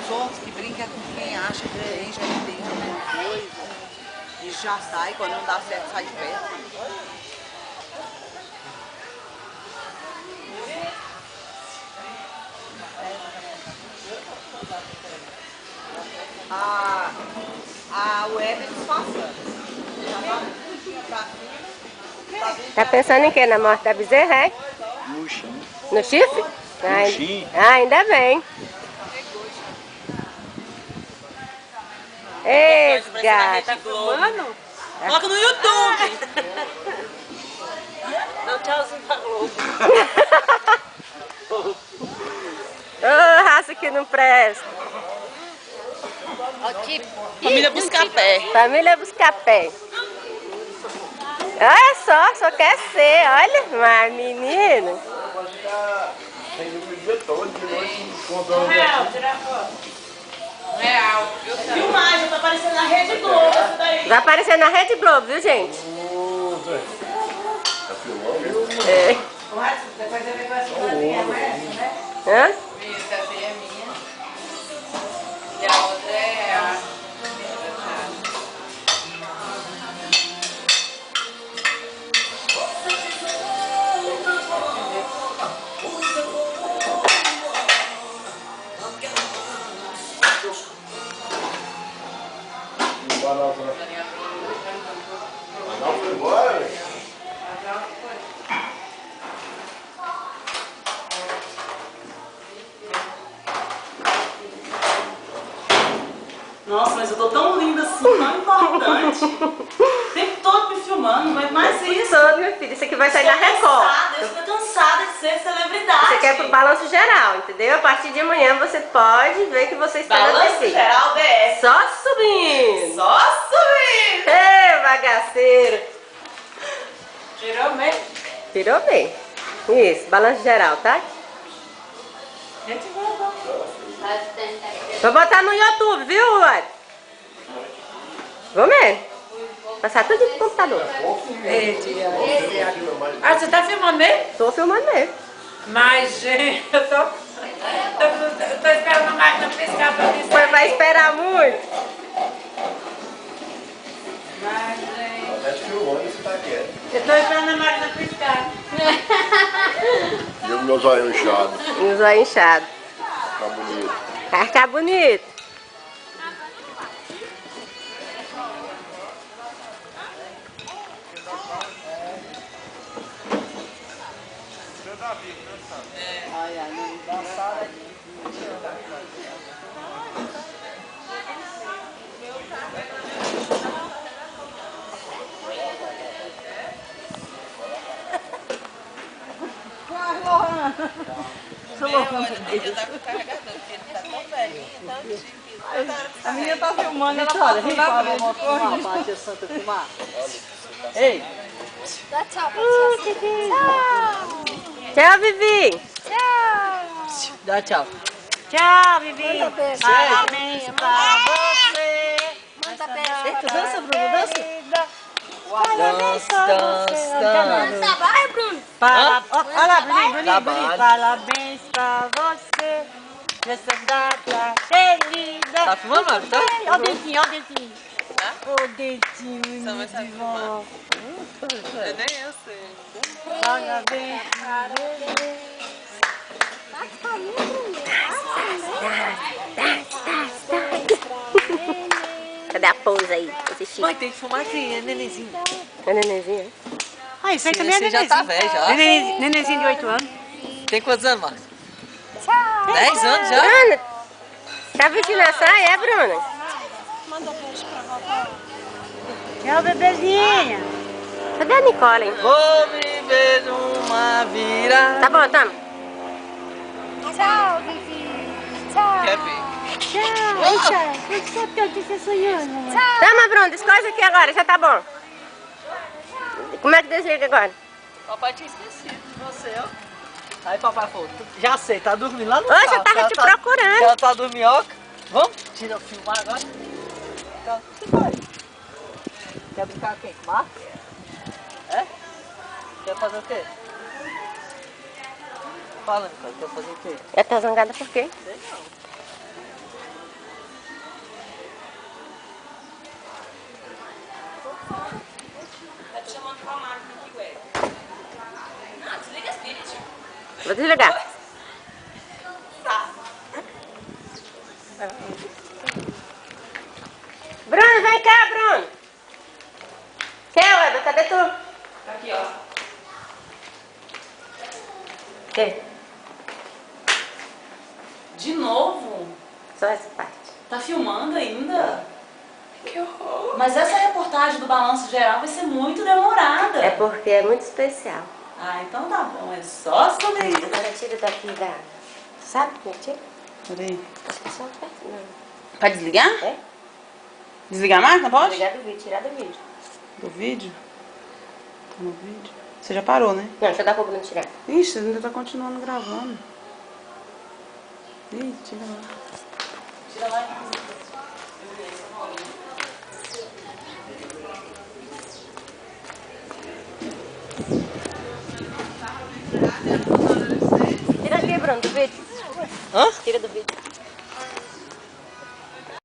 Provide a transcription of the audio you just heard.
Os outros que brincam com quem acha que já entende alguma coisa e já sai, quando não dá certo, sai de perto. A web é disfarçando. Tá pensando em quê? Na morte da bezerra, é? No chão. No chifre? Ainda bem. Ei, gato. Tá filmando? Coloca no YouTube. Dá um tchauzinho pra Globo. Ô, raça que não presta. Família Buscapé. Família Buscapé. Olha só quer ser, olha, mas menino. Real, tirar foto. Real. Filmagem, tá aparecendo na Rede Globo isso daí. Vai aparecer na Rede Globo, viu, gente? Tá filmando? É. Depois eu ver com essa coisinha, não é essa, né? Hã? Essa aqui é minha. E a outra é a... Não foi embora, velho? Nossa, mas eu tô tão linda assim, tão importante. O tempo todo me filmando, não aguento mais isso. Todo, meu filho. Isso aqui vai sair na Record. Eu estou cansada de ser celebridade. Você quer pro balanço geral, entendeu? A partir de amanhã você pode ver que você está na Balanço TV. geral DS. Só subindo. Só subindo. Ei, bagaceiro. Tirou mesmo? Tirou bem. Isso, balanço geral, tá? Gente, vamos. Vou botar no YouTube, viu, Uai? Vamos ver. Passar tudo no computador. Ah, você tá filmando mesmo? Tô filmando mesmo. Mas, gente, eu tô esperando a máquina piscar pra mim. Mas vai esperar muito. Mas, gente, Tá te filmando e você tá quieto. eu tô esperando a máquina piscar. E o meu zóio inchado. E os olhos inchados. Tá bonito. Vai ficar bonito. Eu tava carregador, porque ele tá tão velhinho, tão chique. A menina tá filmando, ela tá correndo. Santa filmar. Ei! Dá tchau pra você. Tchau, Vivi. Dá tchau. Tchau, Vivi. Manda beijo. Parabéns pra você. Manda beijo. Eita, dança, Bruno, dança. Dança, Dança, vai, Bruno. Olha lá, Bruninho, Trabalho. Parabéns pra você. Nessa data feliz. Tá filmando, Mário? Tá? Olha o dedinho, olha o dedinho. O dedinho Só vai saber de filmar. vó. Nem eu sei. Parabéns pra você. Cadê a pose aí? Esse Mãe, tem que filmar aqui, é nenenzinho. É nenenzinho? Ah, isso aí também é Você já tá velho, já. nenenzinho de 8 anos. Tem quantos anos, Marcos? 10 anos já? Bruna, tá vestindo a saia, é, Bruna? Manda beijo pra vovó. Tchau, bebezinha. Cadê a Nicole, hein? Vou viver uma virada. Tá bom, tamo. Tchau, Vivi. Tchau. Quer ver? Tamo, Bruna, escolhe aqui agora, já tá bom. Como é que desliga agora? Papai tinha esquecido de você, ó. Aí papai falou, já sei, tá dormindo lá no Oxe, carro. eu tava te procurando. Já tá do minhoca. Vamos? Tira o filmar agora. Então, o que vai? Quer brincar com quem? Com o Marcos? É? Quer fazer o quê? Fala, Nicole, quer fazer o quê? Eu tô zangada por quê? Sei não. Vou desligar. Bruno, vem cá, Bruno. Quer, Weber? Cadê tu? Aqui, ó. Quer? De novo? Só essa parte. Tá filmando ainda? Que horror. Mas essa reportagem do balanço geral vai ser muito demorada. É porque é muito especial. Ah, então tá bom. É só sobre isso. Agora tira daqui da... Sabe? Tira. Peraí. Acho que só perto, não. Pode desligar? É? Desligar a máquina, pode? Desligar do vídeo, tirar do vídeo. Do vídeo? Tá no vídeo? Você já parou, né? Não, deixa eu dar pro Bruno tirar. Ixi, ainda tá continuando gravando. Ih, tira lá. Tira lá e Tira aqui, Bruno, do vídeo. Hã? Tira do vídeo.